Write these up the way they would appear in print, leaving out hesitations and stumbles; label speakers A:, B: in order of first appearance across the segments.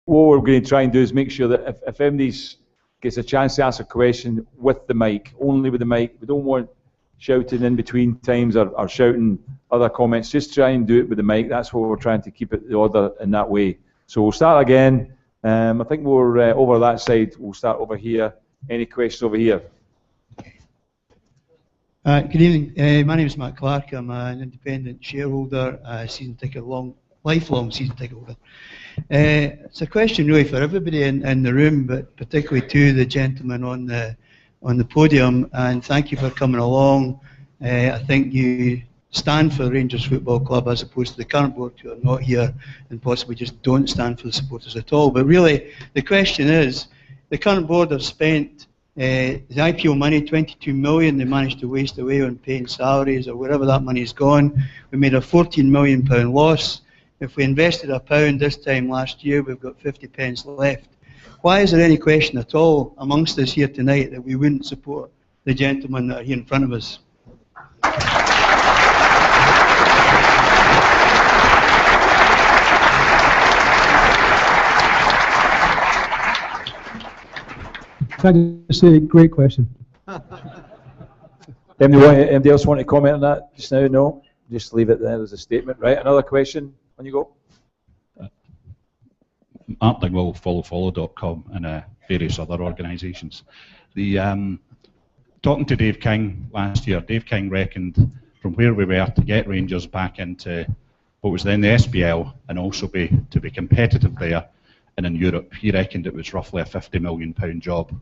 A: what we're going to try and do is make sure that if anybody gets a chance to ask a question with the mic, only with the mic, we don't want shouting in between times or shouting other comments. Just try and do it with the mic. That's what we're trying to keep it the order in that way. So we'll start again. I think we're over that side. We'll start over here. Any questions over here?
B: Good evening. My name is Matt Clark. I'm an independent shareholder, season ticket lifelong season ticket holder. It's a question really for everybody in the room, but particularly to the gentleman on the podium. And thank you for coming along. I think you stand for the Rangers Football Club as opposed to the current board who are not here and possibly just don't stand for the supporters at all. But really, the question is, the current board have spent the IPO money, 22 million, they managed to waste away on paying salaries or wherever that money's gone. We made a £14 million loss. If we invested £1 this time last year, we've got 50 pence left. Why is there any question at all amongst us here tonight that we wouldn't support the gentlemen that are here in front of us?
C: That's a great question.
A: Anybody else want to comment on that just now? No? Just leave it there as a statement. Right, another question? On you go.
D: Art Dingwall, follow.com and various other organisations. Talking to Dave King last year, Dave King reckoned from where we were to get Rangers back into what was then the SPL and also to be competitive there and in Europe, he reckoned it was roughly a £50 million job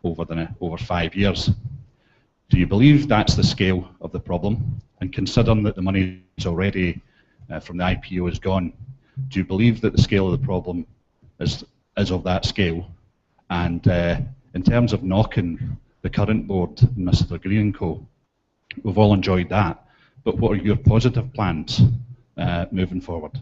D: over 5 years. Do you believe that's the scale of the problem? And considering that the money is already from the IPO is gone, do you believe that the scale of the problem is of that scale? And in terms of knocking the current board, Mr. Green and Co., we've all enjoyed that, but what are your positive plans moving forward?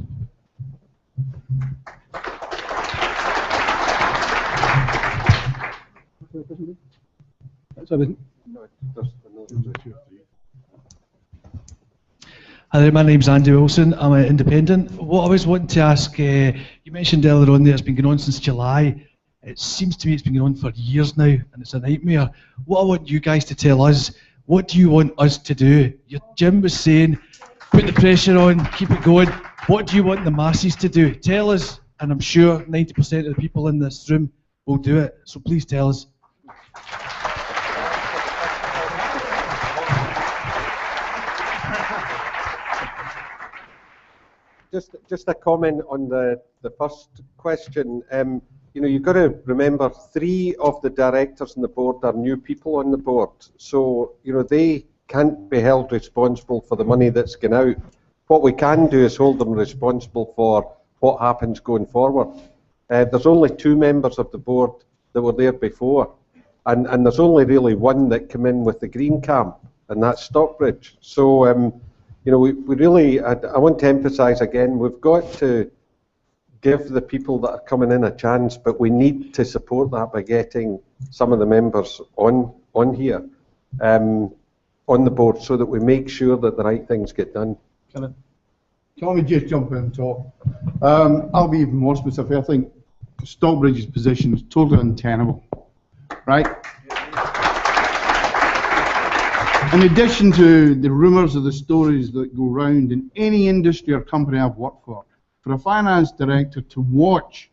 E: Hi there, my name's Andy Wilson. I'm an independent. What I was wanting to ask, you mentioned earlier on there it's been going on since July. It seems to me it's been going on for years now, and it's a nightmare. What I want you guys to tell us, what do you want us to do? Jim was saying, put the pressure on, keep it going. What do you want the masses to do? Tell us, and I'm sure 90% of the people in this room will do it. So please tell us.
F: Just a comment on the first question. You know, you've got to remember 3 of the directors on the board are new people on the board. So, you know, they can't be held responsible for the money that's gone out. What we can do is hold them responsible for what happens going forward. There's only 2 members of the board that were there before. And there's only really one that came in with the Green camp, and that's Stockbridge. So, you know, we really, I want to emphasise again, we've got to give the people that are coming in a chance, but we need to support that by getting some of the members on here, on the board, so that we make sure that the right things get done.
C: Can we just jump in and talk? I'll be even more specific. I think Stockbridge's position is totally untenable, right? In addition to the rumours of the stories that go round in any industry or company I've worked for a finance director to watch,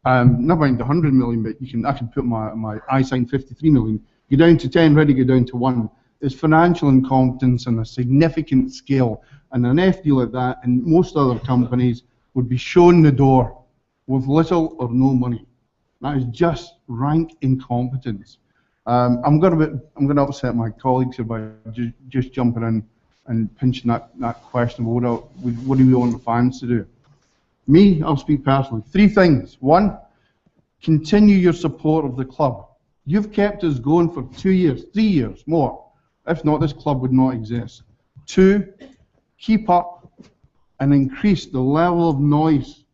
C: not mind 100 million, but I can put my I signed 53 million, go down to 10, ready to go down to 1, is financial incompetence on a significant scale. And an FD like that, and most other companies, would be shown the door with little or no money. That is just rank incompetence. I'm going to upset my colleagues by just jumping in and pinching that question of what do we want the fans to do. Me, I'll speak personally. 3 things. 1, continue your support of the club. You've kept us going for 2 years, 3 years, more. If not, this club would not exist. 2, keep up and increase the level of noise.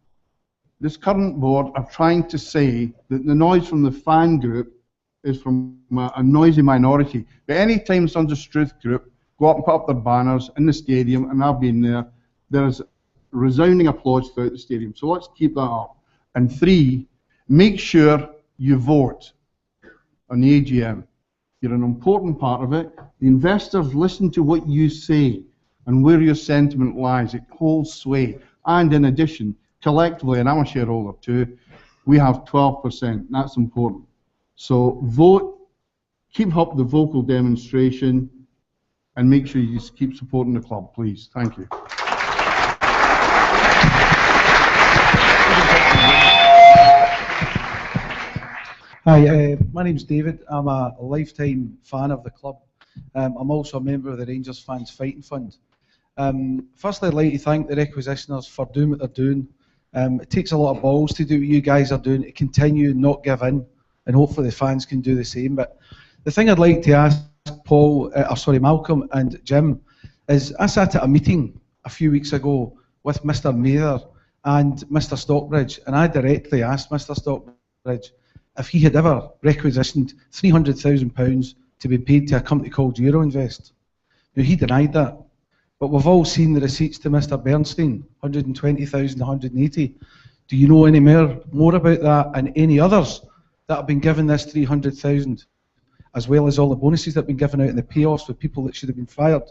C: This current board are trying to say that the noise from the fan group is from a noisy minority. But any time Sons of Struth group go up and put up their banners in the stadium, and I've been there, there's resounding applause throughout the stadium. So let's keep that up. And 3, make sure you vote on the AGM. You're an important part of it. The investors listen to what you say and where your sentiment lies. It holds sway. And in addition, collectively, and I'm a shareholder too, we have 12%. That's important. So vote, keep up the vocal demonstration, and make sure you keep supporting the club, please. Thank you.
E: Hi, my name's David. I'm a lifetime fan of the club. I'm also a member of the Rangers Fans Fighting Fund. Firstly, I'd like to thank the requisitioners for doing what they're doing. It takes a lot of balls to do what you guys are doing, to continue, not give in, and hopefully the fans can do the same. But the thing I'd like to ask Malcolm and Jim is, I sat at a meeting a few weeks ago with Mr. Mather and Mr. Stockbridge, and I directly asked Mr. Stockbridge if he had ever requisitioned £300,000 to be paid to a company called Euroinvest. Now, he denied that, but we've all seen the receipts to Mr. Bernstein, 120,000, 180. Do you know any more about that, and any others that have been given this 300,000, as well as all the bonuses that have been given out and the payoffs for people that should have been fired?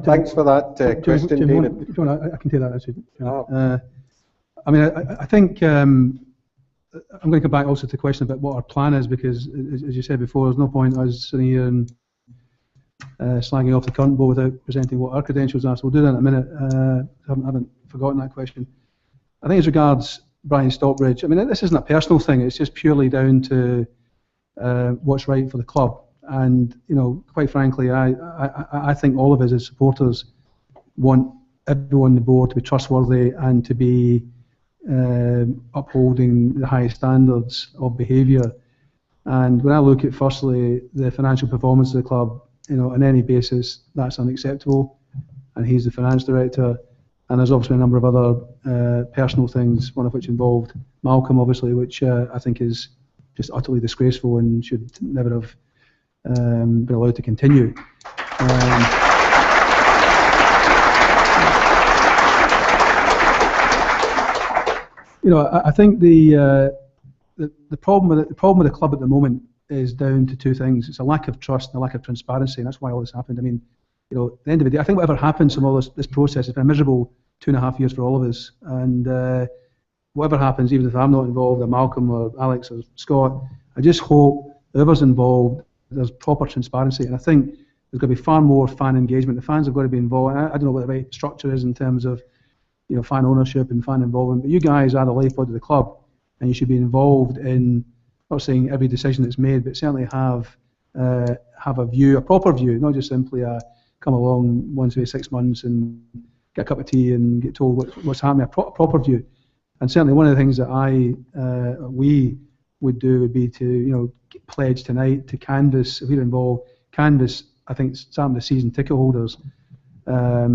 F: Thanks for that question, David.
G: I can take that actually. I mean, I think I'm going to come back also to the question about what our plan is, because, as you said before, there's no point us sitting here and slagging off the current board without presenting what our credentials are. So we'll do that in a minute. I haven't forgotten that question. I think as regards Brian Stockbridge, I mean, this isn't a personal thing. It's just purely down to what's right for the club. And, you know, quite frankly, I think all of us as supporters want everyone on the board to be trustworthy and to be upholding the highest standards of behaviour. And when I look at, firstly, the financial performance of the club, you know, on any basis, that's unacceptable. And he's the finance director. And there's obviously a number of other personal things, one of which involved Malcolm, obviously, which I think is just utterly disgraceful and should never have been allowed to continue. You know, I think the problem with the club at the moment is down to two things. It's a lack of trust and a lack of transparency, and that's why all this happened. I mean, you know, at the end of the day, I think whatever happens from all this process has been a miserable 2.5 years for all of us. And whatever happens, even if I'm not involved, or Malcolm or Alex or Scott, I just hope whoever's involved, there's proper transparency. And I think there's going to be far more fan engagement. The fans have got to be involved. I don't know what the right structure is in terms of, you know, fan ownership and fan involvement, but you guys are the lifeblood of the club, and you should be involved in, not saying every decision that's made, but certainly have a view, a proper view, not just simply come along once every 6 months and get a cup of tea and get told what's happening. A proper view. And certainly one of the things that we would do would be to, you know, pledge tonight to canvass, if we're involved, I think some of the season ticket holders, you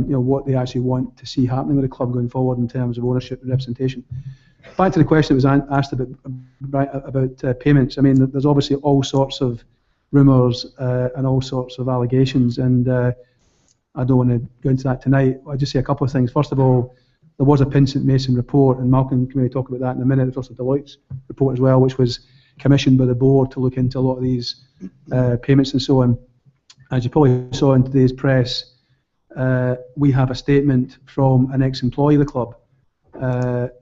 G: know, what they actually want to see happening with the club going forward in terms of ownership and representation. Back to the question that was asked about payments. I mean, there's obviously all sorts of rumours and all sorts of allegations, and I don't want to go into that tonight. I'll just say a couple of things. First of all, there was a Pinsent Mason report, and Malcolm can maybe talk about that in a minute. There's also Deloitte's report as well, which was commissioned by the board to look into a lot of these payments and so on. As you probably saw in today's press, we have a statement from an ex-employee of the club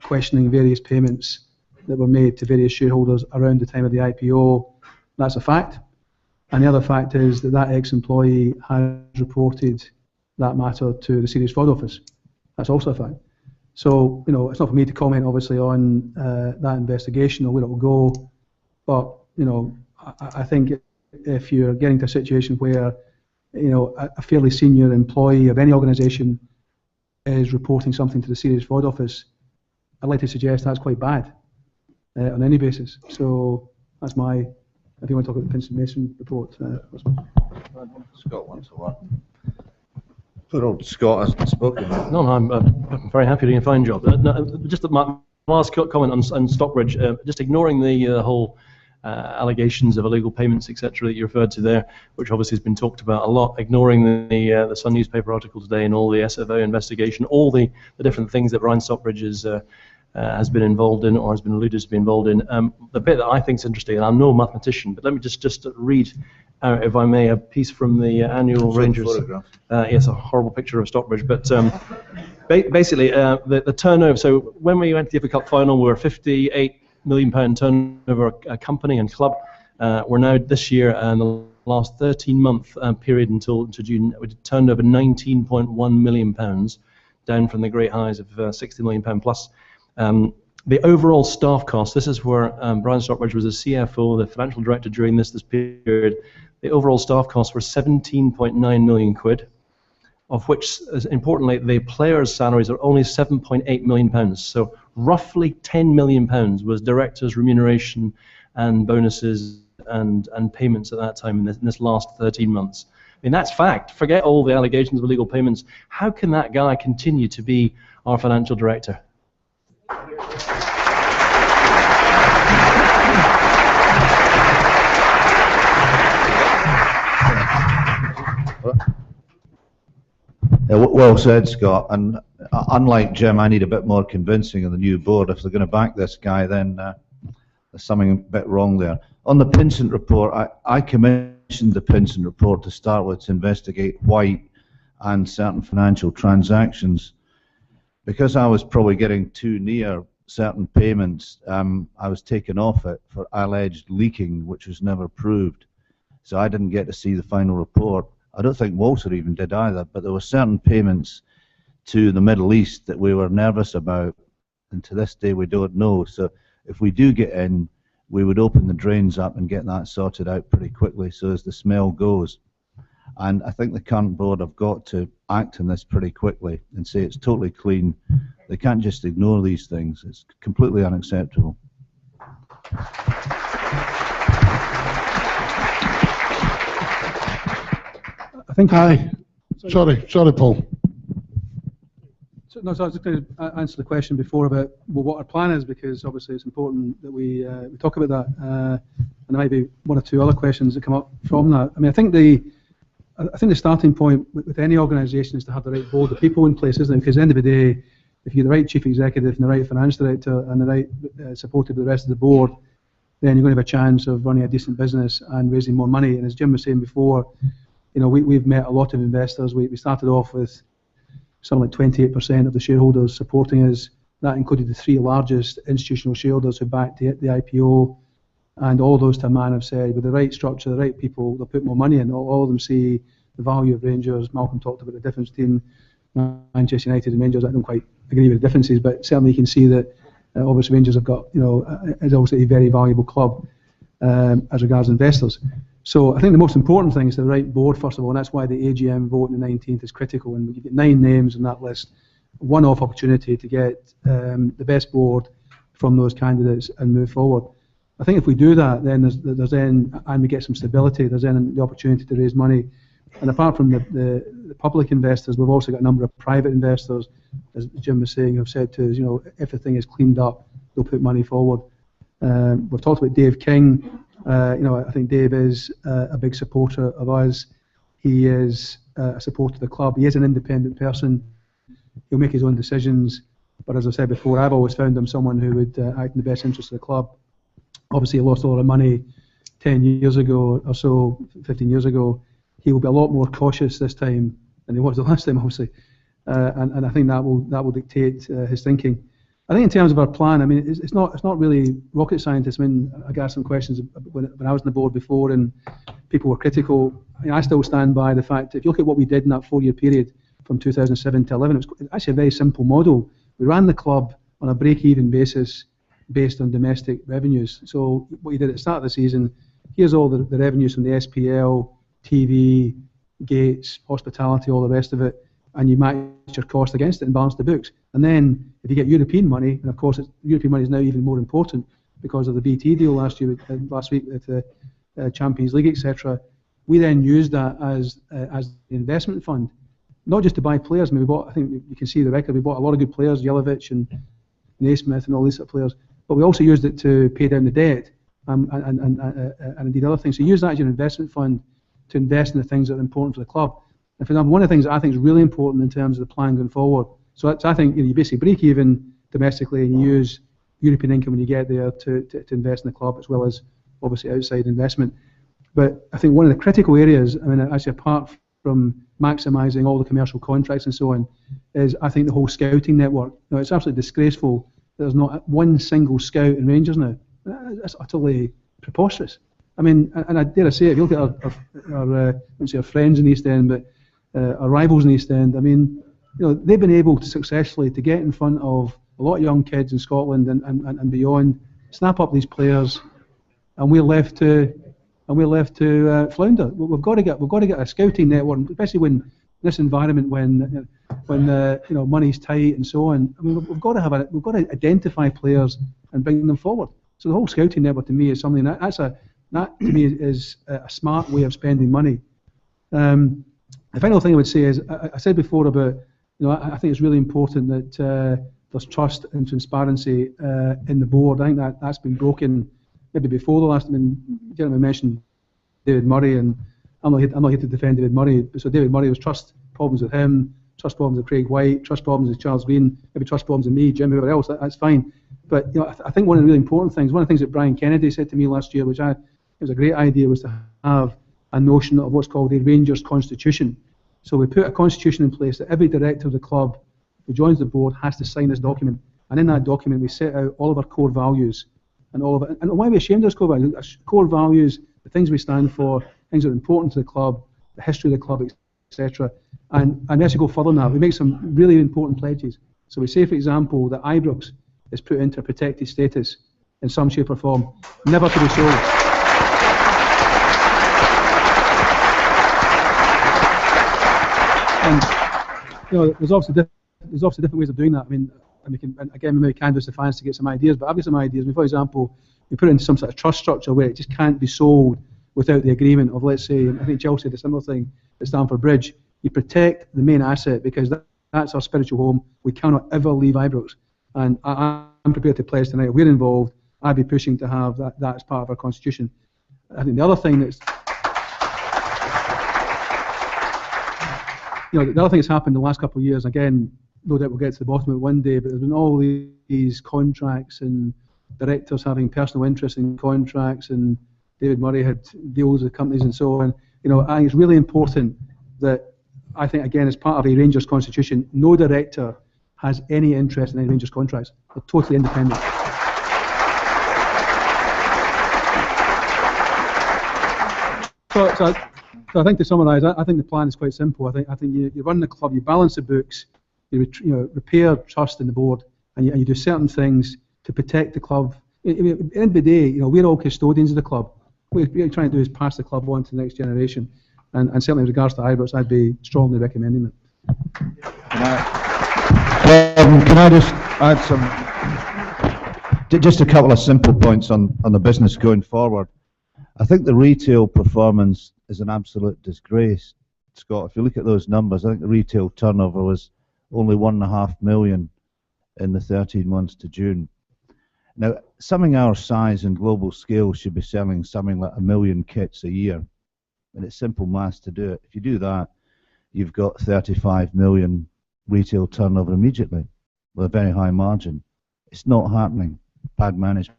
G: questioning various payments that were made to various shareholders around the time of the IPO. That's a fact. And the other fact is that ex-employee has reported that matter to the Serious Fraud Office. That's also a fact. So, you know, it's not for me to comment, obviously, on that investigation or where it will go. But, you know, I think if you're getting to a situation where, you know, a fairly senior employee of any organisation is reporting something to the Serious Fraud Office, I'd like to suggest that's quite bad on any basis. So that's my, if you want to talk about the Pinsent Mason report.
H: Scott wants to work. Poor old Scott hasn't spoken.
I: No, I'm very happy doing a fine job. Just my last comment on Stockbridge, just ignoring the whole allegations of illegal payments, etc., that you referred to there, which obviously has been talked about a lot, ignoring the Sun newspaper article today and all the SFO investigation, all the different things that Ryan Stockbridge has been involved in, or has been alluded to be involved in. The bit that I think is interesting, and I'm no mathematician, but let me just read out, if I may, a piece from the annual Rangers. Yes, a horrible picture of Stockbridge, but basically the turnover. So when we went to the FA Cup final, we were £58 million turnover company and club. We're now this year and the last 13-month period until June, we turned over £19.1 million, down from the great highs of £60 million plus. The overall staff cost, this is where Brian Stockbridge was the CFO, the financial director during this period. The overall staff costs were 17.9 million quid, of which, importantly, the players' salaries are only 7.8 million pounds. So roughly 10 million pounds was directors' remuneration and bonuses and payments at that time in this last 13 months. I mean, that's fact. Forget all the allegations of illegal payments. How can that guy continue to be our financial director?
H: Well said, Scott. And unlike Jim, I need a bit more convincing of the new board. If they're going to back this guy, then there's something a bit wrong there. On the Pinsent report, I commissioned the Pinsent report to start with to investigate White and certain financial transactions. Because I was probably getting too near certain payments, I was taken off it for alleged leaking, which was never proved. So I didn't get to see the final report. I don't think Walter even did either, but there were certain payments to the Middle East that we were nervous about, and to this day we don't know. So if we do get in, we would open the drains up and get that sorted out pretty quickly so as the smell goes. And I think the current board have got to act on this pretty quickly and say it's totally clean. They can't just ignore these things. It's completely unacceptable.
G: I think.
C: Hi. Sorry, Paul.
G: So I was just going to answer the question before about what our plan is, because obviously it's important that we talk about that, and there might be one or two other questions that come up from that. I mean, I think the starting point with any organisation is to have the right board of people in place, isn't it? Because at the end of the day, if you get the right chief executive and the right finance director and the right support of the rest of the board, then you're going to have a chance of running a decent business and raising more money. And as Jim was saying before, you know, we've met a lot of investors. We started off with something like 28% of the shareholders supporting us. That included the three largest institutional shareholders who backed the IPO, and all those to a man have said, with the right structure, the right people, they'll put more money in. All of them see the value of Rangers. Malcolm talked about the difference between Manchester United and Rangers. I don't quite agree with the differences, but certainly you can see that obviously Rangers have got, you know, is obviously a very valuable club as regards investors. So I think the most important thing is the right board, first of all, and that's why the AGM vote on the 19th is critical. And you get 9 names on that list, one-off opportunity to get the best board from those candidates and move forward. I think if we do that, then and we get some stability, there's then the opportunity to raise money. And apart from the public investors, we've also got a number of private investors, as Jim was saying, who've said to us, you know, if everything is cleaned up, they'll put money forward. We've talked about Dave King. You know, I think Dave is a big supporter of us. He is a supporter of the club. He is an independent person. He'll make his own decisions. But as I said before, I've always found him someone who would act in the best interest of the club. Obviously, he lost a lot of money 10 years ago or so, 15 years ago. He will be a lot more cautious this time than he was the last time, obviously. And I think that will dictate his thinking. I think in terms of our plan, I mean, it's not really rocket science. I mean, I got some questions when I was on the board before, and people were critical. I mean, I still stand by the fact that if you look at what we did in that 4-year period from 2007 to 11, it was actually a very simple model. We ran the club on a break-even basis based on domestic revenues. So what you did at the start of the season, here's all the revenues from the SPL, TV, gates, hospitality, all the rest of it, and you match your cost against it and balance the books. And then if you get European money, and of course European money is now even more important because of the BT deal last week with the Champions League, etc. We then used that as the investment fund, not just to buy players. I mean, we bought, I think you can see the record, we bought a lot of good players, Jelic and Naismith and all these sort of players, but we also used it to pay down the debt. and indeed other things. So use that as your investment fund to invest in the things that are important for the club. And for example, one of the things that I think is really important in terms of the plan going forward, so that's, I think you basically break even domestically and you use European income when you get there to invest in the club, as well as obviously outside investment. But I think one of the critical areas, I mean, actually apart from maximising all the commercial contracts and so on, is I think the whole scouting network. Now, it's absolutely disgraceful that there's not one single scout in Rangers now. That's utterly preposterous. I mean, and I dare I say, if you look at I wouldn't say our friends in the East End, but our rivals in the East End, I mean, you know, they've been able to successfully to get in front of a lot of young kids in Scotland and beyond, snap up these players, and we're left to flounder. We've got to get a scouting network, especially when this environment, when you know, money's tight and so on. I mean, we've got to identify players and bring them forward. So the whole scouting network to me is something that to me is a smart way of spending money. The final thing I would say is I said before about, you know, I think it's really important that there's trust and transparency in the board. I think that's been broken maybe before the last. I mean, the gentleman mentioned David Murray, and I'm not here to defend David Murray. So David Murray was trust problems with him, trust problems with Craig White, trust problems with Charles Green, maybe trust problems with me, Jim, whoever else. That's fine. But you know, I think one of the really important things, one of the things that Brian Kennedy said to me last year, which it was a great idea, was to have a notion of what's called a Rangers Constitution. So we put a constitution in place that every director of the club who joins the board has to sign this document, and in that document we set out all of our core values and all of it. And why are we ashamed of those core values? Our core values, the things we stand for, things that are important to the club, the history of the club, etc. And we actually go further than that. We make some really important pledges. So we say, for example, that Ibrox is put into a protected status in some shape or form, never to be sold. And you know, there's obviously different ways of doing that. I mean, and again, we canvass the fans to get some ideas, but I've got some ideas. I mean, for example, we put it into some sort of trust structure where it just can't be sold without the agreement of, let's say, I think Jill said a similar thing at Stamford Bridge. You protect the main asset because that's our spiritual home. We cannot ever leave Ibrox. And I'm prepared to pledge tonight, if we're involved, I'd be pushing to have that as part of our constitution. I think the other thing that's, you know, the other thing that's happened in the last couple of years, again, no doubt we'll get to the bottom of it one day, but there's been all these contracts and directors having personal interest in contracts, and David Murray had deals with companies and so on. You know, I think it's really important that, I think, again, as part of a Rangers constitution, no director has any interest in any Rangers contracts. They're totally independent. So I think to summarise, I think the plan is quite simple. I think you run the club, you balance the books, you repair trust in the board, and you do certain things to protect the club. At the end of the day, you know, we're all custodians of the club. What we're trying to do is pass the club on to the next generation, and certainly in regards to Ibrox, I'd be strongly recommending it.
H: Can I just add just a couple of simple points on the business going forward? I think the retail performance is an absolute disgrace, Scott. If you look at those numbers, I think the retail turnover was only 1.5 million in the 13 months to June. Now, something our size and global scale should be selling something like 1 million kits a year, and it's simple maths to do it. If you do that, you've got 35 million retail turnover immediately with a very high margin. It's not happening. Bad management.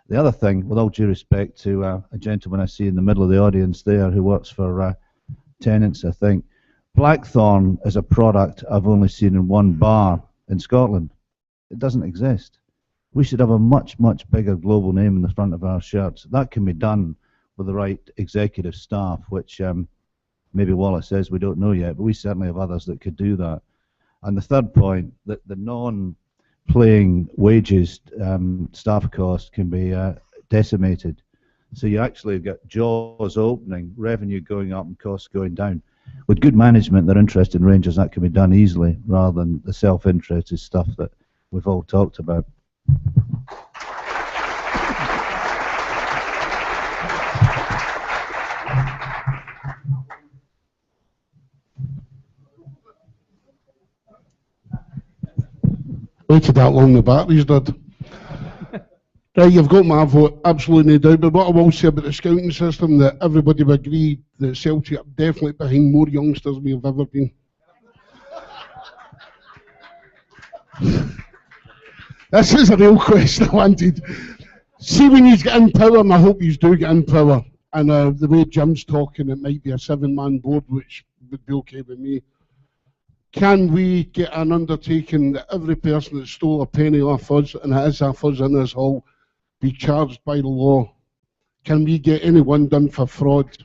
H: The other thing, with all due respect to a gentleman I see in the middle of the audience there who works for Tenants, I think, Blackthorn is a product I've only seen in one bar in Scotland. It doesn't exist. We should have a much, much bigger global name in the front of our shirts. That can be done with the right executive staff, which maybe Wallace says we don't know yet, but we certainly have others that could do that. And the third point, that the non-playing wages staff cost can be decimated. So you actually get jaws opening, revenue going up and costs going down. With good management, they're interested in Rangers, that can be done easily rather than the self-interested stuff that we've all talked about.
J: Waited that long, the batteries did. Right, you've got my vote, absolutely no doubt. But what I will say about the scouting system, that everybody will agree that Celtic are definitely behind more youngsters than we've ever been. This is a real question I wanted. See, when you get in power, and I hope you do get in power, and the way Jim's talking, it might be a 7-man board, which would be okay with me. Can we get an undertaking that every person that stole a penny off us, and it is off us in this hall, be charged by the law? Can we get anyone done for fraud?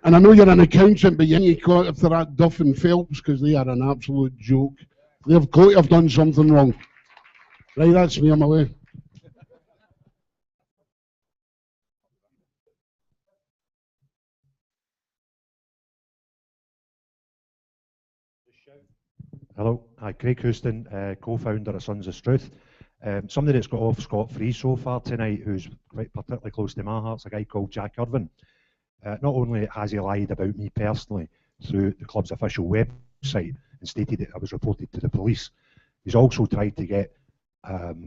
J: And I know you're an accountant, but you ain't got if they're at Duff and Phelps, because they are an absolute joke. They've got to have done something wrong. Right, that's me on my way.
K: Hello, hi, Craig Houston, co-founder of Sons of Struth. Somebody that's got off scot-free so far tonight, who's quite particularly close to my heart, is a guy called Jack Irvin. Not only has he lied about me personally through the club's official website and stated that I was reported to the police, he's also tried to get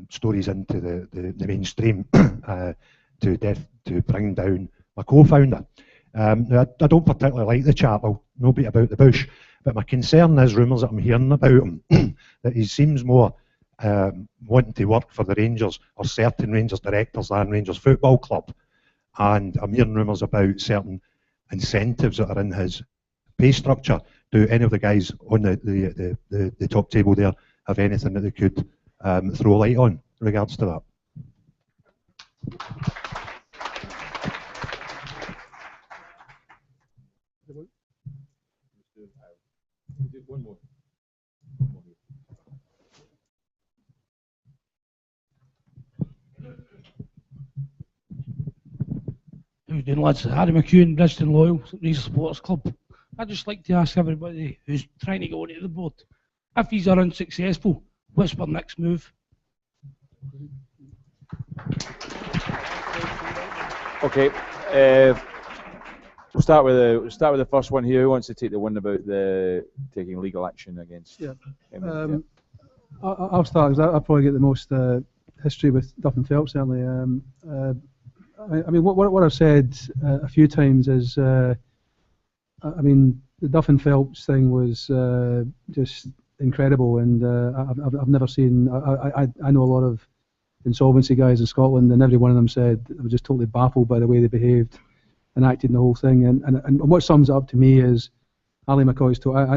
K: stories into the mainstream to bring down my co-founder. Now, I don't particularly like the chap, I'll no beat about the bush, but my concern is rumours that I'm hearing about him, that he seems more wanting to work for the Rangers or certain Rangers directors than Rangers Football Club. And I'm hearing rumours about certain incentives that are in his pay structure. Do any of the guys on the top table there have anything that they could throw light on in regards to that?
A: One more.
L: How you doing, lads? Harry McEwen, Bridgeton Loyal, Rangers Supporters Club. I'd just like to ask everybody who's trying to go onto the board, if these are unsuccessful, what's our next move?
A: Okay, we'll start with the first one here. Who wants to take the one about the taking legal action against?
G: Yeah. I'll start because I'll probably get the most history with Duff and Phelps, certainly. I mean, what I've said a few times is, I mean, the Duff and Phelps thing was just incredible, and I've never seen. I know a lot of insolvency guys in Scotland, and every one of them said they were just totally baffled by the way they behaved and acted in the whole thing. And what sums it up to me is Ali McCoy's talk. I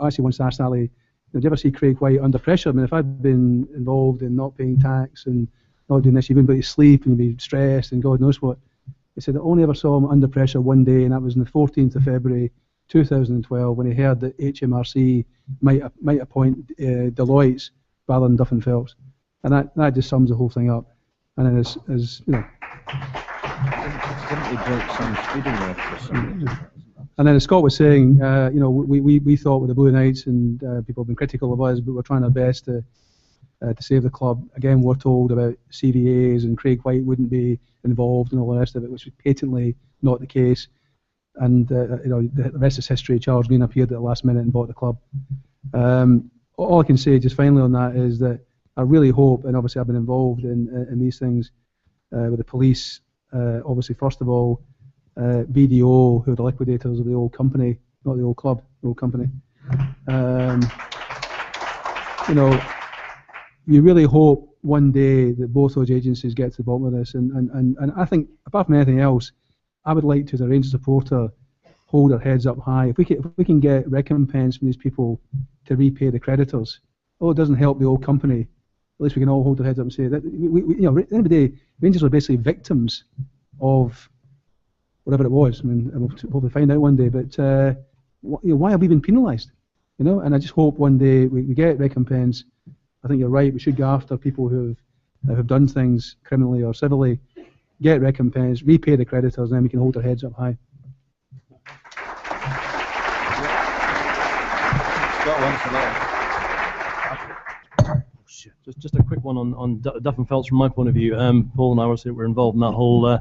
G: actually once asked Ali, do you ever see Craig White under pressure? I mean, if I'd been involved in not paying tax and not doing this, you wouldn't be able to sleep and you'd be stressed and God knows what. He said I only ever saw him under pressure one day, and that was on the 14th of February 2012 when he heard that HMRC might appoint Deloitte rather than Duff and Phelps. And that just sums the whole thing up. And then as you know. And then as Scott was saying, you know, we thought with the Blue Knights, and people have been critical of us, but we're trying our best to save the club. Again, we're told about CVAs and Craig White wouldn't be involved and all the rest of it, which was patently not the case. And you know, the rest is history. Charles Green appeared at the last minute and bought the club. All I can say just finally on that is that I really hope, and obviously I've been involved in these things with the police. Obviously, first of all, BDO, who are the liquidators of the old company, not the old club, the old company. You know, you really hope one day that both those agencies get to the bottom of this. And I think, apart from anything else, I would like to, as a Rangers supporter, hold our heads up high. If we can get recompense from these people to repay the creditors, it doesn't help the old company. At least we can all hold our heads up and say that you know, at the end of the day, Rangers are basically victims of whatever it was. I mean, we'll hopefully find out one day. But you know, why have we been penalised? You know, and I just hope one day we get recompense. I think you're right. We should go after people who have done things criminally or civilly, get recompense, repay the creditors, and then we can hold our heads up high.
I: Just a quick one on Duff and Phelps from my point of view. Paul and I were involved in that whole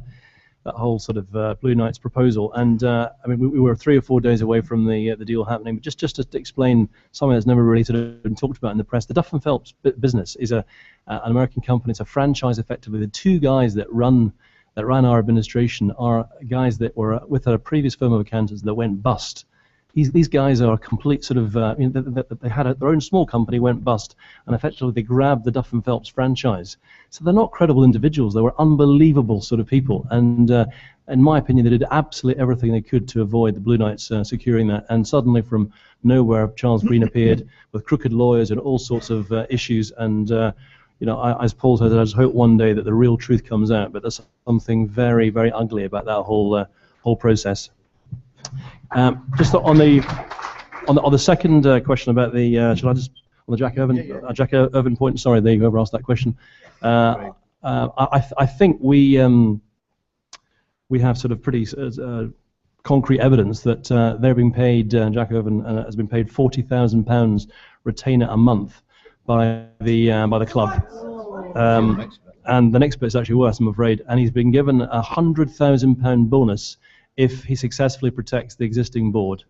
I: whole sort of Blue Knights proposal. And I mean, we were 3 or 4 days away from the deal happening. But just to explain something that's never really sort of been talked about in the press, the Duff and Phelps business is an American company. It's a franchise, effectively. The two guys that ran our administration are guys that were with a previous firm of accountants that went bust. These guys are a complete sort of, they had their own small company, went bust, and effectively they grabbed the Duff and Phelps franchise. So they're not credible individuals. They were unbelievable sort of people. And in my opinion, they did absolutely everything they could to avoid the Blue Knights securing that. And suddenly from nowhere, Charles Green appeared with crooked lawyers and all sorts of issues. And, as Paul said, I just hope one day that the real truth comes out. But there's something very, very ugly about that whole process. Just on the second question about the, shall I just on the Jack Irvine point? Sorry, there whoever asked that question. I think we have sort of pretty concrete evidence that they're being paid. Jack Irvine has been paid £40,000 retainer a month by the club. And the next bit is actually worse, I'm afraid. And he's been given a £100,000 bonus if he successfully protects the existing board.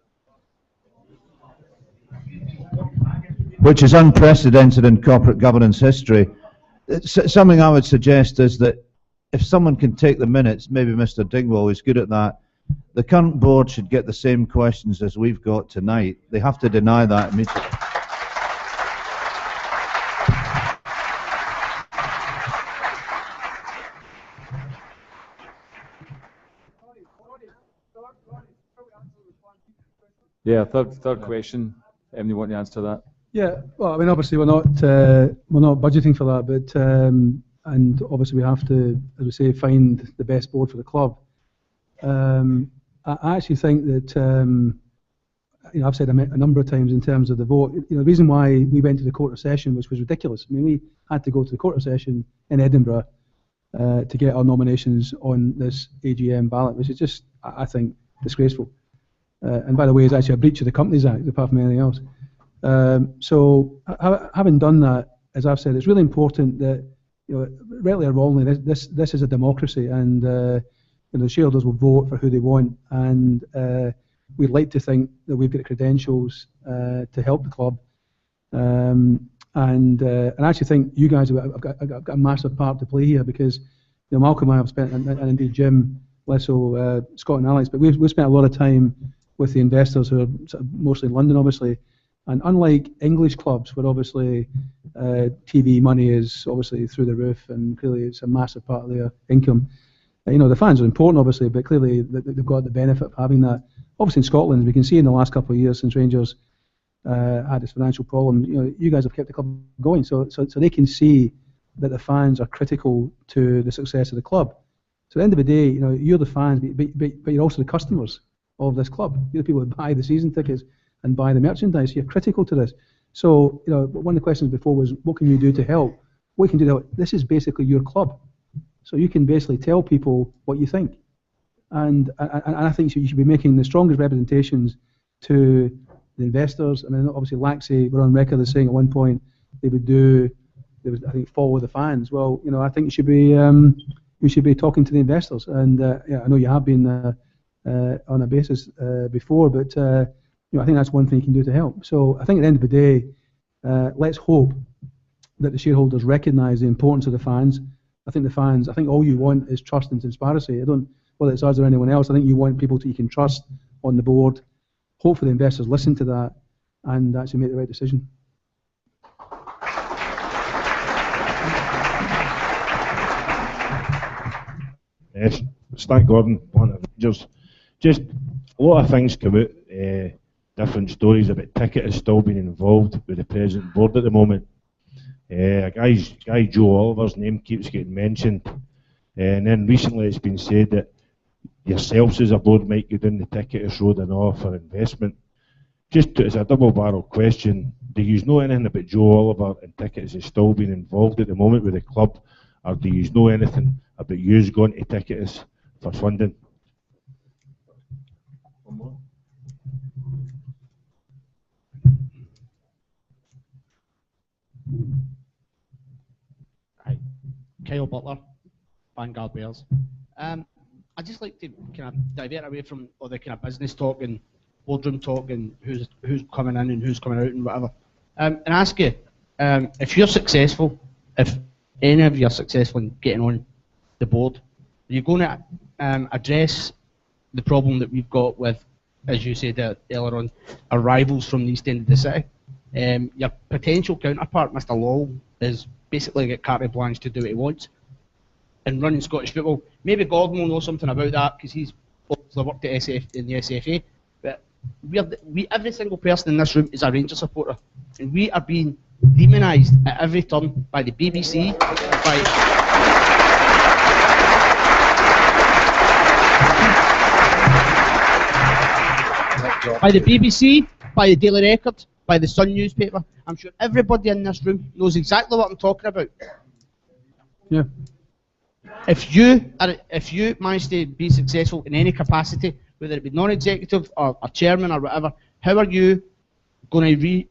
H: Which is unprecedented in corporate governance history. Something I would suggest is that if someone can take the minutes, maybe Mr. Dingwall is good at that, the current board should get the same questions as we've got tonight. They have to deny that immediately.
A: Yeah, third question. You want to answer that?
G: Yeah, well, I mean, obviously we're not budgeting for that, but and obviously we have to, as we say, find the best board for the club. I actually think that I've said a number of times in terms of the vote. The reason why we went to the Court of Session was ridiculous. I mean, we had to go to the Court of Session in Edinburgh to get our nominations on this AGM ballot, which is just, I think, disgraceful. And by the way, it's actually a breach of the Companies Act, apart from anything else. So having done that, as I've said, it's really important that, rightly or wrongly, this is a democracy, and the shareholders will vote for who they want, and we'd like to think that we've got the credentials to help the club, and I actually think you guys have got a massive part to play here, because Malcolm and I have spent, and indeed Jim, less so Scott and Alex, but we've spent a lot of time with the investors who are mostly in London, obviously. And unlike English clubs, where obviously TV money is obviously through the roof, and clearly it's a massive part of their income. The fans are important, obviously, but clearly they've got the benefit of having that. Obviously in Scotland, we can see in the last couple of years since Rangers had this financial problem, you guys have kept the club going, so they can see that the fans are critical to the success of the club. So at the end of the day, you're the fans, but you're also the customers of this club. You're the people who buy the season tickets and buy the merchandise. You're critical to this. So, one of the questions before was, what can you do to help? What you can do to help? This is basically your club. So you can basically tell people what you think. And I think you should be making the strongest representations to the investors. I mean, obviously Laxey were on record as saying at one point they would, I think, follow the fans. Well, I think you should be talking to the investors. And I know you have been on a basis before, but I think that's one thing you can do to help. So I think at the end of the day, let's hope that the shareholders recognise the importance of the fans. I think all you want is trust and transparency. Whether it's us or anyone else, I think you want people that you can trust on the board. Hopefully the investors listen to that and actually make the right decision.
M: Yes, Stan Gordon, one of just a lot of things come out, different stories about Ticket still being involved with the present board at the moment. A guy Joe Oliver's name keeps getting mentioned, and then recently it's been said that yourselves as a board might go down the Ticket road and offer investment. Just as a double-barrel question, do you know anything about Joe Oliver and Tickets is still being involved at the moment with the club, or do you know anything about yous going to Tickets for funding?
N: Hi, Kyle Butler, Vanguard Bears. I'd just like to kind of divert away from all the kind of business talk and boardroom talk and who's coming in and who's coming out and whatever. And ask you, if you're successful, if any of you are successful in getting on the board, are you going to address the problem that we've got with, as you said earlier on, our rivals from the east end of the city? Your potential counterpart, Mr. Lowell, is basically got carte blanche to do what he wants in running Scottish football. Maybe Gordon will know something about that because he's obviously worked at in the SFA. But every single person in this room is a Rangers supporter, and we are being demonised at every turn by the BBC, by the BBC, by the Daily Record, by the Sun newspaper. I'm sure everybody in this room knows exactly what I'm talking about.
G: Yeah.
N: If you manage to be successful in any capacity, whether it be non-executive or a chairman or whatever, how are you going to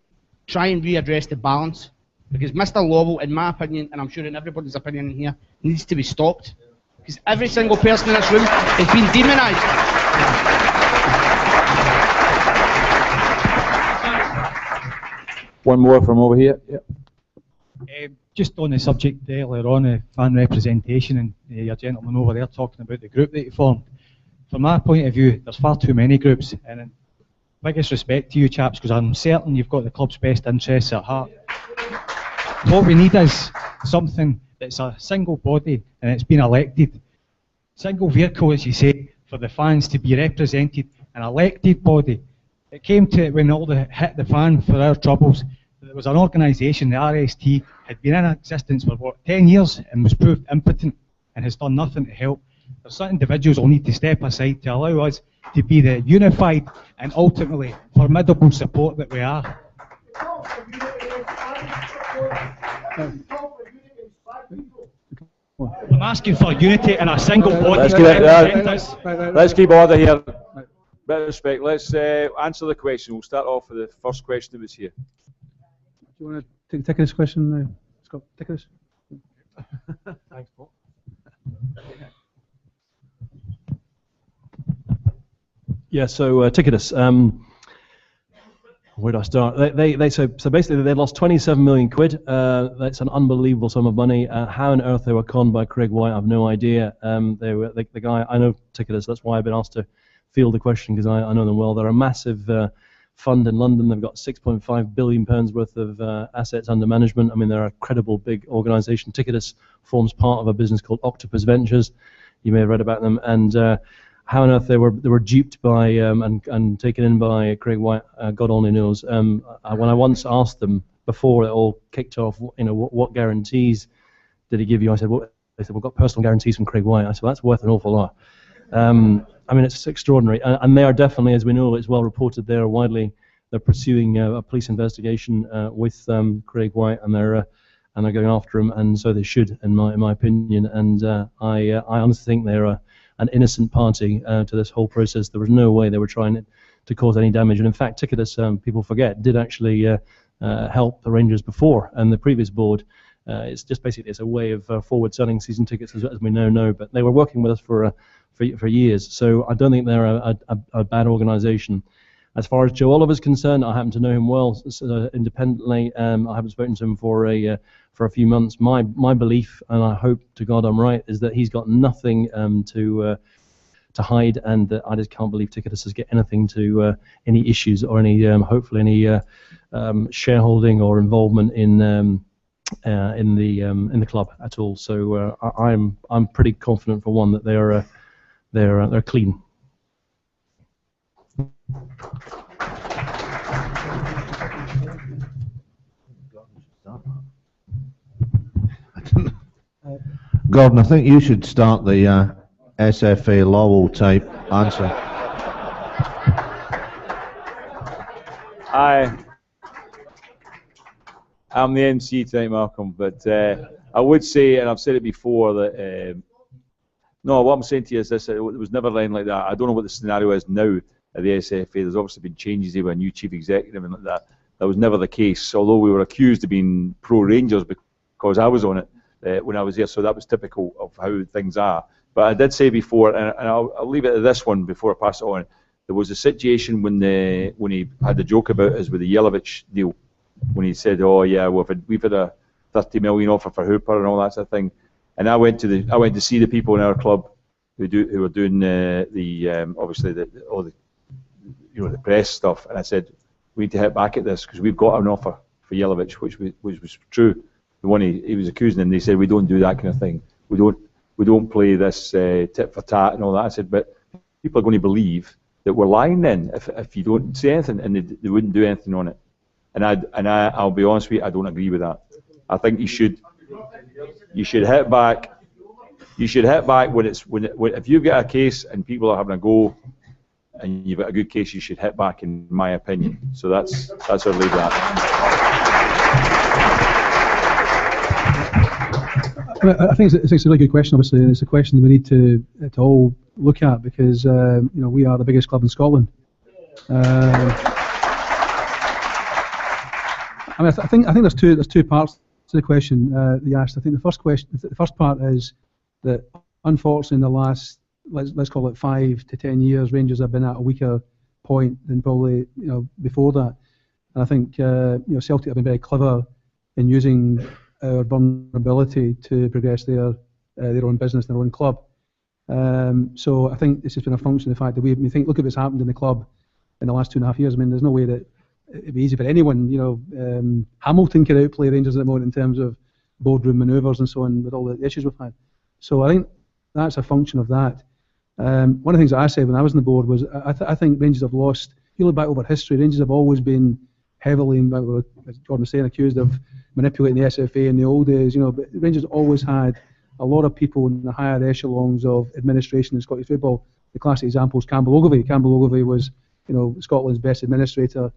N: try and readdress the balance? Because Mr. Lovell, in my opinion, and I'm sure in everybody's opinion in here, needs to be stopped. Because every single person in this room has been demonised.
A: One more from over here. Yep.
O: Just on the subject earlier on, fan representation, and your gentleman over there talking about the group that you formed. From my point of view, there's far too many groups, and biggest respect to you chaps, because I'm certain you've got the club's best interests at heart. What we need is something that's a single body and it's been elected. Single vehicle, as you say, for the fans to be represented, an elected body. It came to it when all hit the fan for our troubles. There was an organisation, the RST, had been in existence for what, 10 years and was proved impotent and has done nothing to help. There's some individuals will need to step aside to allow us to be the unified and ultimately formidable support that we are. I'm asking for unity and a single body.
A: Let's keep order here. Bit of respect. Let's answer the question. We'll start off with the first question that was here.
G: Do you want to take this question, Scott? Take this.
I: Thanks, Paul. Yeah, so Ticketus, where do I start? So basically they lost 27 million quid. That's an unbelievable sum of money. How on earth they were conned by Craig White, I have no idea. The guy, I know Ticketus, that's why I've been asked to field the question, because I know them well. They're a massive fund in London. They've got £6.5 billion worth of assets under management. I mean, they're a credible big organisation. Ticketus forms part of a business called Octopus Ventures. You may have read about them. And how on earth they were duped by and taken in by Craig White, God only knows. When I once asked them before it all kicked off, what guarantees did he give you? I said, they said, we've got personal guarantees from Craig White. I said, well, that's worth an awful lot. I mean, it's extraordinary, and they are definitely, as we know, it's well reported, they're pursuing a police investigation with Craig White, and they're going after him, and so they should, in my opinion. And I honestly think they're an innocent party to this whole process. There was no way they were trying to cause any damage, and in fact, Ticketus, people forget, did actually help the Rangers before, and the previous board. It's just basically it's a way of forward selling season tickets, as we now know. But they were working with us for years, so I don't think they're a bad organisation. As far as Joe Oliver's concerned, I happen to know him well independently. I haven't spoken to him for a few months. My belief, and I hope to God I'm right, is that he's got nothing to hide, and that I just can't believe Ticketus has get anything to any issues or any hopefully any shareholding or involvement in the club at all. So I'm pretty confident, for one, that they're clean.
H: Gordon, I think you should start the SFA Lowell type answer.
A: I'm the MC tonight, Malcolm, but I would say, and I've said it before, that no, what I'm saying to you is this: it was never anything like that. I don't know what the scenario is now at the SFA. There's obviously been changes there with a new chief executive and like that. That was never the case, although we were accused of being pro-Rangers because I was on it. when I was there, so that was typical of how things are. But I did say before, and I'll leave it at this one before I pass it on. There was a situation when he had the joke about us with the Jelavic deal, when he said, "Oh yeah, we've had a 30 million offer for Hooper and all that sort of thing." And I went to see the people in our club who were doing obviously all the the press stuff, and I said, "We need to hit back at this because we've got an offer for Jelavic, which was true. The one he was accusing, and they said we don't do that kind of thing. We don't play this tit for tat and all that." I said, "But people are going to believe that we're lying then if you don't say anything, and they wouldn't do anything on it." And I'll be honest with you, I don't agree with that. I think you should hit back. You should hit back when if you've got a case and people are having a go, and you've got a good case, you should hit back, in my opinion. So that's where I leave that.
G: I think it's a really good question, obviously, and it's a question that we need to all look at because we are the biggest club in Scotland. I think there's two parts to the question that you asked. I think the first part is that unfortunately in the last let's call it 5 to 10 years, Rangers have been at a weaker point than probably before that. And I think Celtic have been very clever in using our vulnerability to progress their own business, their own club. So I think this has been a function of the fact that we think, look at what's happened in the club in the last 2.5 years. I mean, there's no way that it'd be easy for anyone. Hamilton could outplay Rangers at the moment in terms of boardroom manoeuvres and so on with all the issues we've had. So I think that's a function of that. One of the things that I said when I was on the board was I think Rangers have lost. If you look back over history, Rangers have always been heavily, as Jordan was saying, accused of manipulating the SFA in the old days. But Rangers always had a lot of people in the higher echelons of administration in Scottish football. The classic example is Campbell Ogilvie. Campbell Ogilvie was, Scotland's best administrator.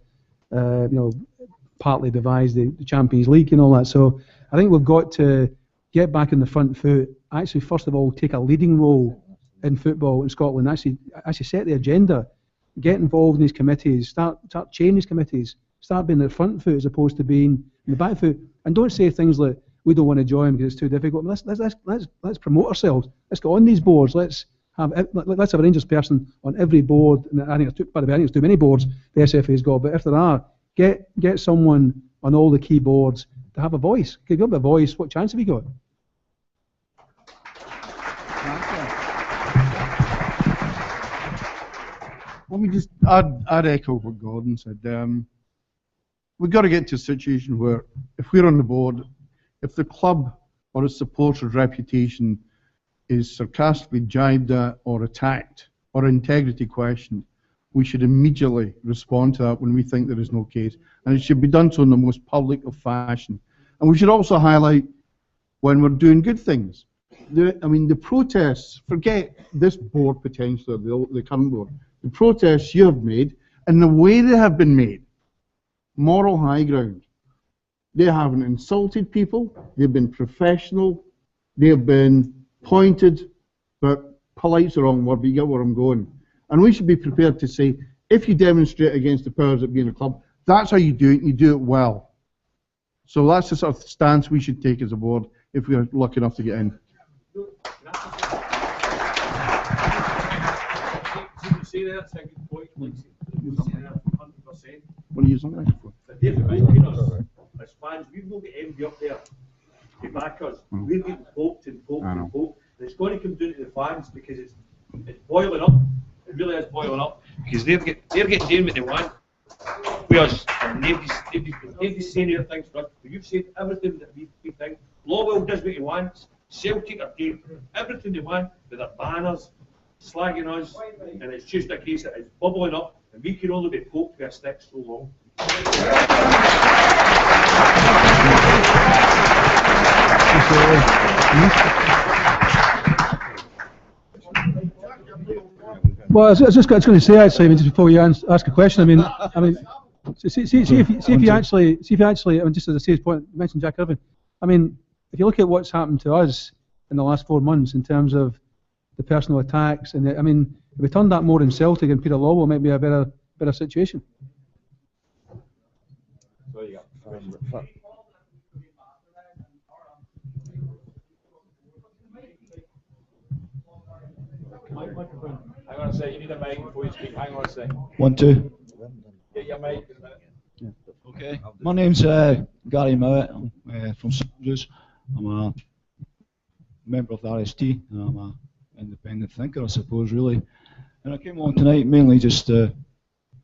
G: Partly devised the Champions League and all that. So I think we've got to get back in the front foot. Actually, first of all, take a leading role in football in Scotland. Actually set the agenda. Get involved in these committees. Start chairing these committees. Start being the front foot as opposed to being in the back foot. And don't say things like we don't want to join because it's too difficult. Let's promote ourselves. Let's get on these boards. Let's have a Rangers person on every board. I think it's too many boards the SFA's got. But if there are, get someone on all the key boards to have a voice. If you have a voice, what chance have you got?
C: Let me just I'd echo what Gordon said. We've got to get to a situation where if we're on the board, if the club or its supporters' reputation is sarcastically jibed at or attacked or integrity questioned, we should immediately respond to that when we think there is no case. And it should be done so in the most public of fashion. And we should also highlight when we're doing good things. The protests, forget this board potentially, the current board, the protests you have made and the way they have been made, moral high ground. They haven't insulted people, they've been professional, they've been pointed, but polite's the wrong word, but you get where I'm going. And we should be prepared to say, if you demonstrate against the powers that be in the club, that's how you do it, and you do it well. So that's the sort of stance we should take as a board if we're lucky enough to get in. What are you saying?
P: As fans, we've not got envy up there to back us. We're getting poked and poked and poked. And it's going to come down to the fans because it's boiling up. It really is boiling up because they're getting doing what they want. We us, and nobody's saying their things for us. But you've said everything that we think. Lowell does what he wants. Celtic are doing everything they want with their banners, slagging us, and it's just a case that it's bubbling up, and we can only be poked with a stick so long.
G: Well, I was just going to say actually, just before you ask a question, see if you actually, just as a serious point, you mentioned Jack Irvine. If you look at what's happened to us in the last 4 months in terms of the personal attacks, and if we turned that more in Celtic and Peter Lawwell, it might be a better situation.
A: Microphone. Hang on a second. You need a mic before you speak. Hang on a second.
Q: 1, 2.
A: Get your mic.
Q: Okay. My name's Gary Mowat. I'm from St Andrews. I'm a member of the RST, and I'm an independent thinker, I suppose, really. And I came along tonight mainly just to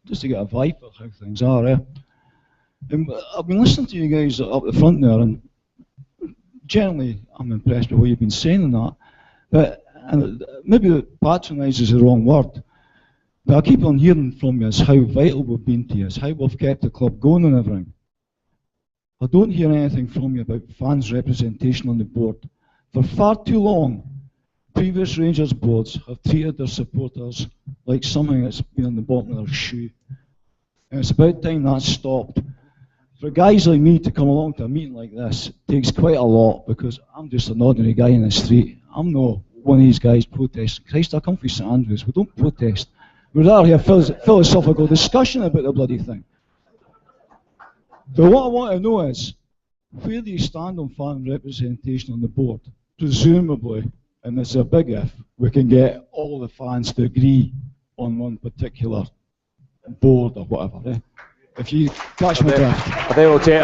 Q: get a vibe of how things are. And I've been listening to you guys up the front there, and generally I'm impressed with what you've been saying and that. But maybe patronise is the wrong word. But I keep on hearing from you as how vital we've been to you, as how we've kept the club going and everything. I don't hear anything from you about fans' representation on the board. For far too long, previous Rangers boards have treated their supporters like something that's been on the bottom of their shoe. And it's about time that stopped. For guys like me to come along to a meeting like this takes quite a lot, because I'm just an ordinary guy in the street. I'm not one of these guys protesting. Christ, I come from St Andrews. We don't protest. We'd rather have philosophical discussion about the bloody thing. But what I want to know is, where do you stand on fan representation on the board? Presumably, and it's a big if, we can get all the fans to agree on one particular board or whatever. If you catch my drift.
A: I think we'll take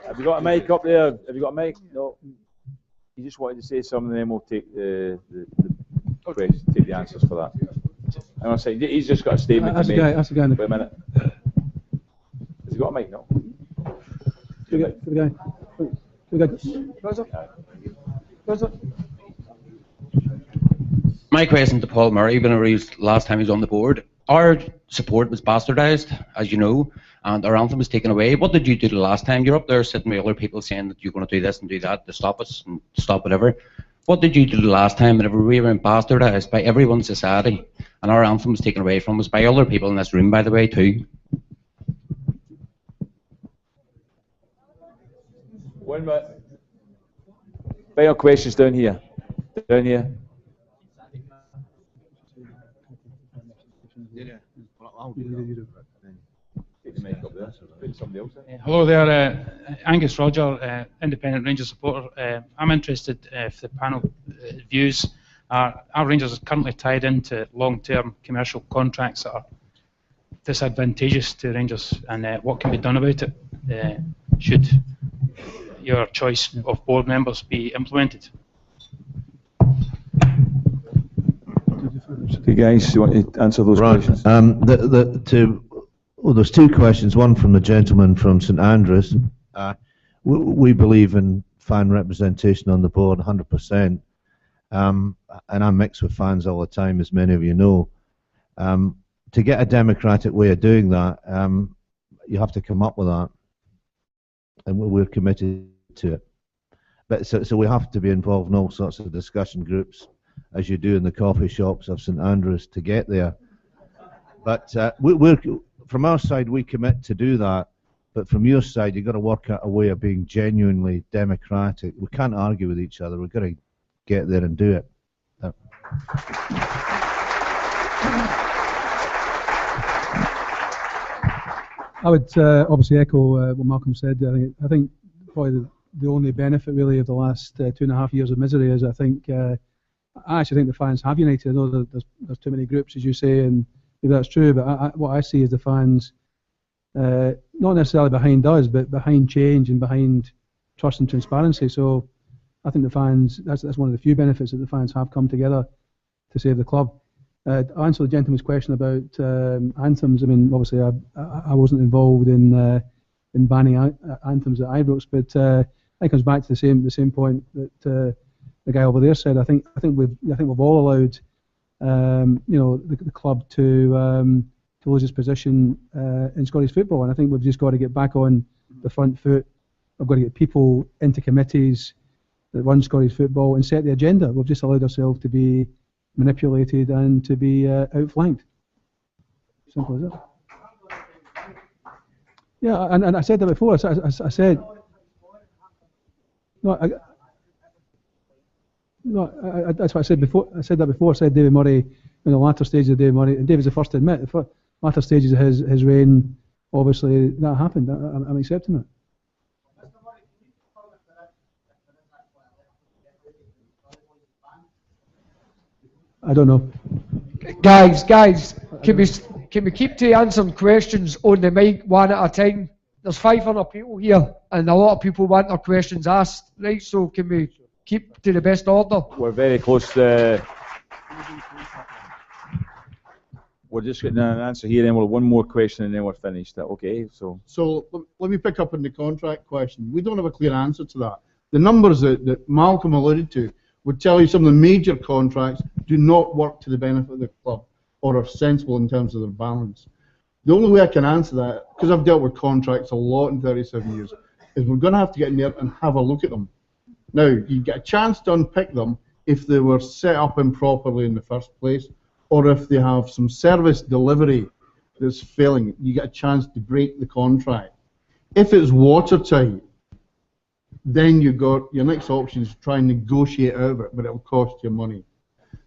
A: have you got a mic up there? Have you got a mic? No. You just wanted to say something, then we'll take the question, take the answers for that. Hang on a second. He's just got a statement to make.
G: That's the guy.
A: Wait a minute. Has he got a mic? No.
R: My question to Paul Murray, when I raised last time he was on the board, our support was bastardised, as you know, and our anthem was taken away. What did you do the last time? You're up there sitting with other people saying that you're going to do this and do that to stop us and stop whatever. What did you do the last time whenever we were bastardised by everyone's society and our anthem was taken away from us by other people in this room, by the way, too?
A: 1 minute. Final questions down here. Down here.
S: Hello there, Angus Roger, Independent Rangers supporter. I'm interested if the panel views our Rangers are currently tied into long-term commercial contracts that are disadvantageous to Rangers, and what can be done about it should your choice of board members be implemented.
A: Okay, guys, you want to answer those questions?
H: Well, there's two questions. One from the gentleman from St Andrews. We believe in fan representation on the board 100%, and I'm mixed with fans all the time, as many of you know. To get a democratic way of doing that, you have to come up with that, and we're committed to it. But so we have to be involved in all sorts of discussion groups, as you do in the coffee shops of St Andrews, to get there. But from our side, we commit to do that. But from your side, you've got to work out a way of being genuinely democratic. We can't argue with each other. We've got to get there and do it.
G: I would obviously echo what Malcolm said. I think probably the only benefit really of the last 2.5 years of misery is I actually think the fans have united. I know that there's too many groups, as you say, and maybe that's true, but what I see is the fans not necessarily behind us, but behind change and behind trust and transparency. So I think the fans, that's one of the few benefits that the fans have come together to save the club. To answer the gentleman's question about anthems, I mean, obviously I wasn't involved in banning anthems at Ibrox, but it comes back to the same point that the guy over there said. I think we've all allowed the club to lose its position in Scottish football, and I think we've just got to get back on the front foot. We've got to get people into committees that run Scottish football and set the agenda. We've just allowed ourselves to be manipulated and to be outflanked. Simple as that. Yeah, and I said that before. I said that's what I said before. I said that before. I said David Murray in the latter stages of David Murray, and David's the first to admit the latter stages of his reign. Obviously, that happened. I'm accepting that. I don't know.
T: Guys, can we keep to answering questions on the mic one at a time? There's 500 people here, and a lot of people want their questions asked, right? So can we keep to the best order?
A: We're very close. We're just getting an answer here, and we'll have one more question, and then we're finished. Okay, so
C: let me pick up on the contract question. We don't have a clear answer to that. The numbers that Malcolm alluded to would tell you some of the major contracts do not work to the benefit of the club or are sensible in terms of their balance. The only way I can answer that, because I've dealt with contracts a lot in 37 years, is we're going to have to get in there and have a look at them. Now, you get a chance to unpick them if they were set up improperly in the first place, or if they have some service delivery that's failing. You get a chance to break the contract. If it's watertight, then you got your next option is to try and negotiate out of it, but it'll cost you money.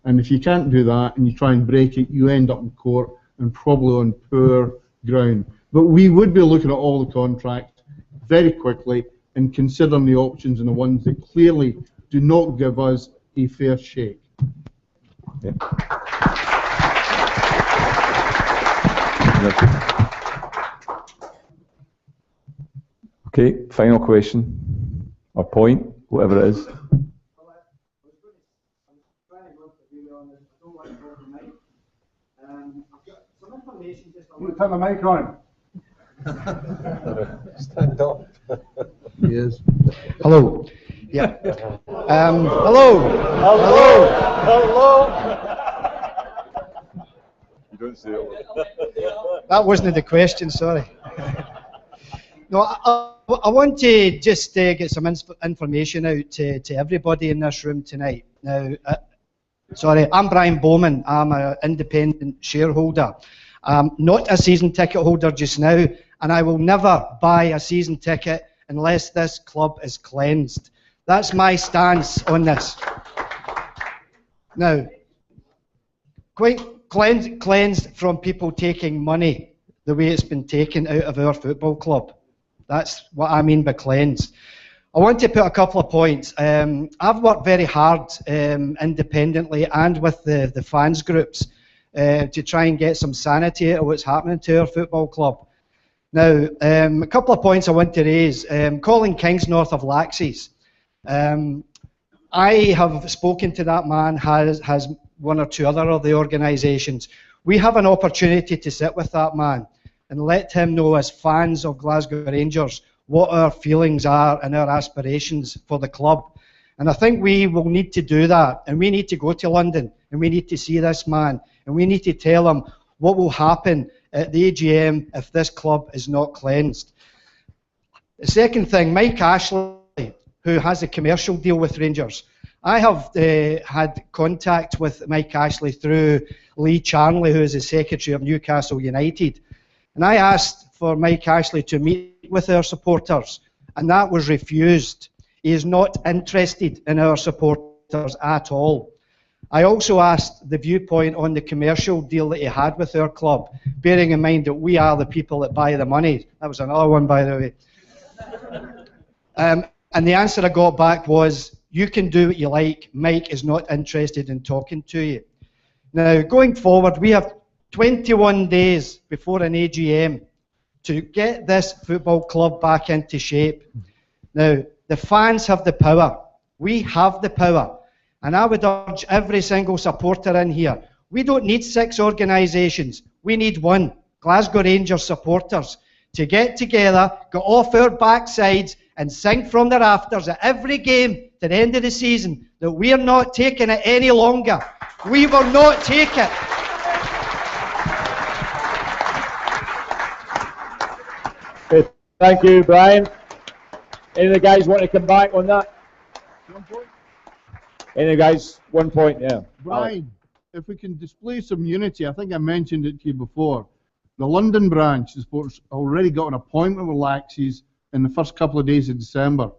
C: And if you can't do that and you try and break it, you end up in court and probably on poor ground. But we would be looking at all the contracts very quickly and considering the options and the ones that clearly do not give us a fair shake.
A: Yeah. Okay, final question or point, whatever it is.
C: You turn the mic on.
F: Stand up.
C: Yes.
U: Hello. Yeah. Hello.
A: You don't say it.
U: That wasn't the question, sorry. No, I want to just get some information out to everybody in this room tonight. Now, sorry, I'm Brian Bowman. I'm an independent shareholder. I'm not a season ticket holder just now, and I will never buy a season ticket unless this club is cleansed. That's my stance on this. Now, cleansed from people taking money the way it's been taken out of our football club. That's what I mean by cleansed. I want to put a couple of points. I've worked very hard independently and with the fans groups to try and get some sanity out of what's happening to our football club. Now, a couple of points I want to raise. Colin Kingsnorth of Laxey's. I have spoken to that man, has one or two other of the organisations. We have an opportunity to sit with that man and let him know as fans of Glasgow Rangers what our feelings are and our aspirations for the club. And I think we will need to do that, and we need to go to London and we need to see this man and we need to tell him what will happen at the AGM if this club is not cleansed. The second thing, Mike Ashley, who has a commercial deal with Rangers. I have had contact with Mike Ashley through Lee Charnley, who is the secretary of Newcastle United. And I asked for Mike Ashley to meet with our supporters, and that was refused. He is not interested in our supporters at all. I also asked the viewpoint on the commercial deal that he had with our club, bearing in mind that we are the people that buy the money. That was another one, by the way. And the answer I got back was, you can do what you like, Mike is not interested in talking to you. Now, going forward, we have 21 days before an AGM to get this football club back into shape. Now, the fans have the power. We have the power. And I would urge every single supporter in here, we don't need 6 organisations. We need one, Glasgow Rangers supporters, to get together, get off our backsides and sing from the rafters at every game to the end of the season that we are not taking it any longer. We will not take it.
A: Okay, thank you, Brian. Any of the guys want to come back on that? Any of the guys? 1 point, yeah.
C: Brian, if we can display some unity, I think I mentioned it to you before. The London branch, the sports, already got an appointment with Laxey's in the first couple of days of December.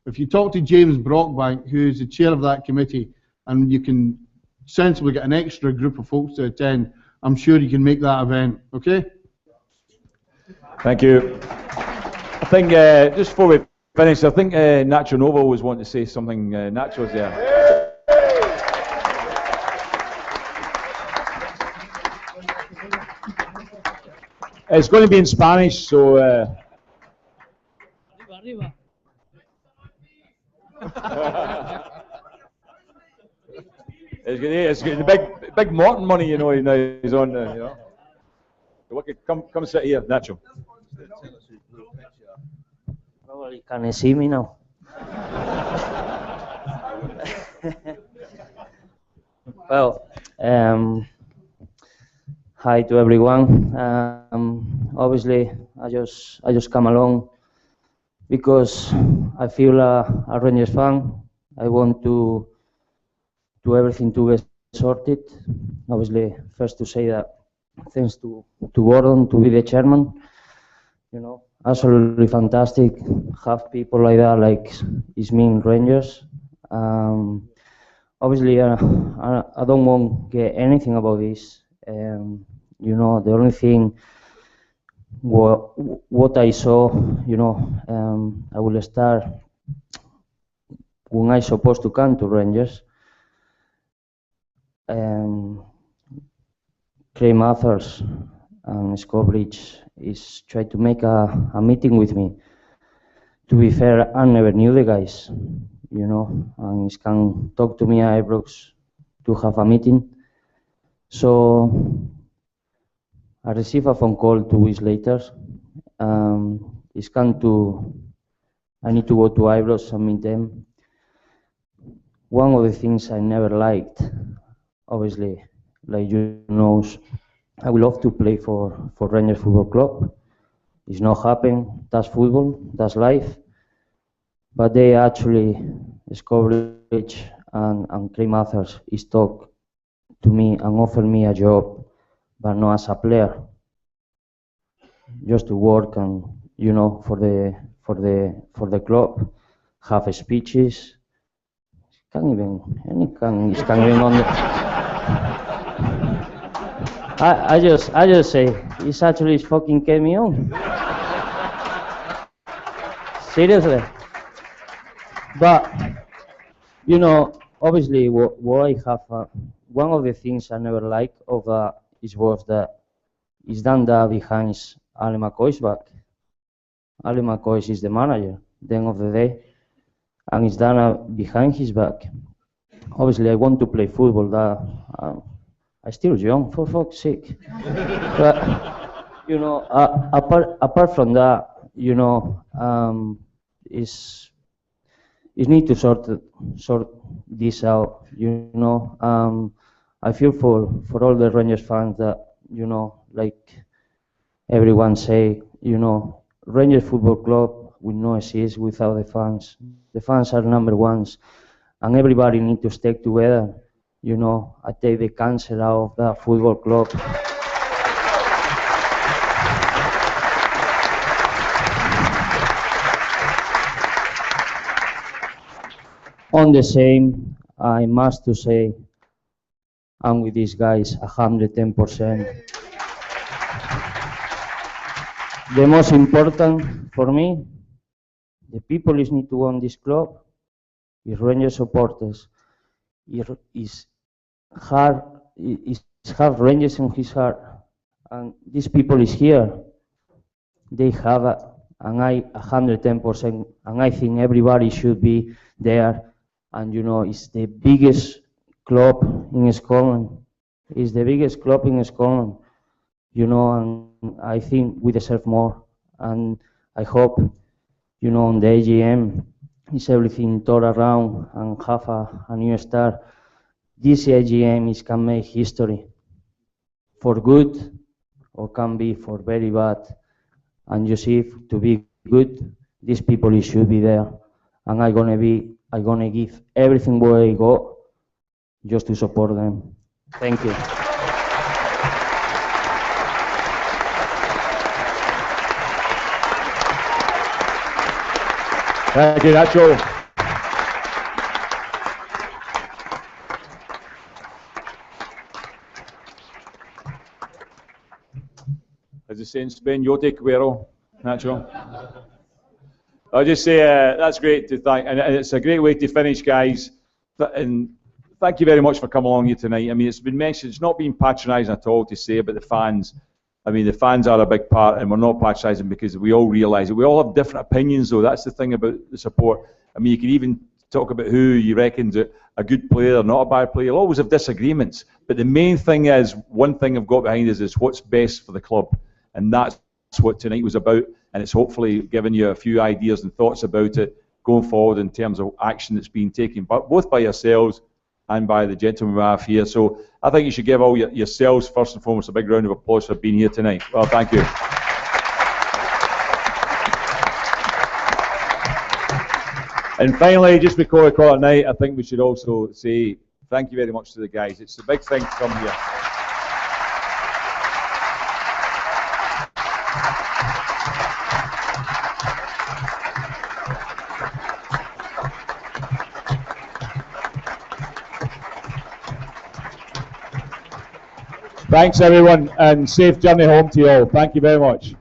C: If you talk to James Brockbank, who is the chair of that committee, and you can sensibly get an extra group of folks to attend, I'm sure you can make that event, okay?
A: Thank you. I think, just before we finish, I think Nacho Nova was wanting to say something. Nacho's there. It's going to be in Spanish, so. It's the big Morton money, you know. He's on, you know. Come sit here, Nacho.
B: Probably can you see me now? Well, hi to everyone. Obviously, I just come along because I feel a Rangers fan. I want to everything to get sorted. Obviously, first to say that thanks to Gordon to be the chairman. You know, absolutely fantastic. Have people like that, like is mean Rangers. Obviously, I don't want to get anything about this. You know, the only thing what I saw, you know, I will start when I supposed to come to Rangers. Craig Mathers and Scobridge is trying to make a meeting with me. To be fair, I never knew the guys, you know, and he can talk to me at Ibrox to have a meeting. So I received a phone call 2 weeks later. He's come to, I need to go to Ibrox and meet them. One of the things I never liked, obviously, like you know, I would love to play for Rangers Football Club. It's not happening. That's football. That's life. But they actually, Scobridge and Craig Mathers, is talk to me and offer me a job, but not as a player, just to work and you know for the club, have speeches. Can't even on the. I just say it's actually fucking kept me on. Seriously. But you know, obviously, what I have one of the things I never liked of was that it's done that behind Ali McCoy's back. Ali McCoy is the manager, at the end of the day, and it's done behind his back. Obviously, I want to play football. That I'm still young, for fuck's sake. But you know, apart from that, you know, is need to sort this out. You know, I feel for all the Rangers fans that you know, like everyone say, you know, Rangers Football Club will not exist without the fans. The fans are number ones, and everybody need to stick together. You know, I take the cancer out of that football club. On the same, I must to say, I'm with these guys 110%. The most important for me, the people is need to own this club, is Rangers supporters, is have Rangers in his heart, and these people is here. They have and I 110%, and I think everybody should be there. And you know, it's the biggest club in Scotland. It's the biggest club in Scotland. You know, and I think we deserve more. And I hope, you know, on the AGM, is everything turned around and have a new start. This AGM is can make history for good or can be for very bad. And you see, to be good, these people should be there. And I'm gonna give everything where I go just to support them. Thank you.
A: Thank you, Nacho. As they say in Spain, yo te quiero, Nacho. I'll just say that's great to thank, and it's a great way to finish, guys. And thank you very much for coming along here tonight. I mean, it's been mentioned, it's not being patronising at all to say about the fans. I mean, the fans are a big part, and we're not patronising because we all realise it. We all have different opinions, though. That's the thing about the support. I mean, you can even talk about who you reckon's a good player or not a bad player. You'll always have disagreements. But the main thing is, one thing I've got behind us is what's best for the club. And that's what tonight was about. And it's hopefully given you a few ideas and thoughts about it going forward in terms of action that's being taken, but both by yourselves and by the gentlemen we have here. So I think you should give all yourselves, first and foremost, a big round of applause for being here tonight. Well, thank you. And finally, just before we call it night, I think we should also say thank you very much to the guys. It's a big thing to come here. Thanks everyone, and safe journey home to you all. Thank you very much.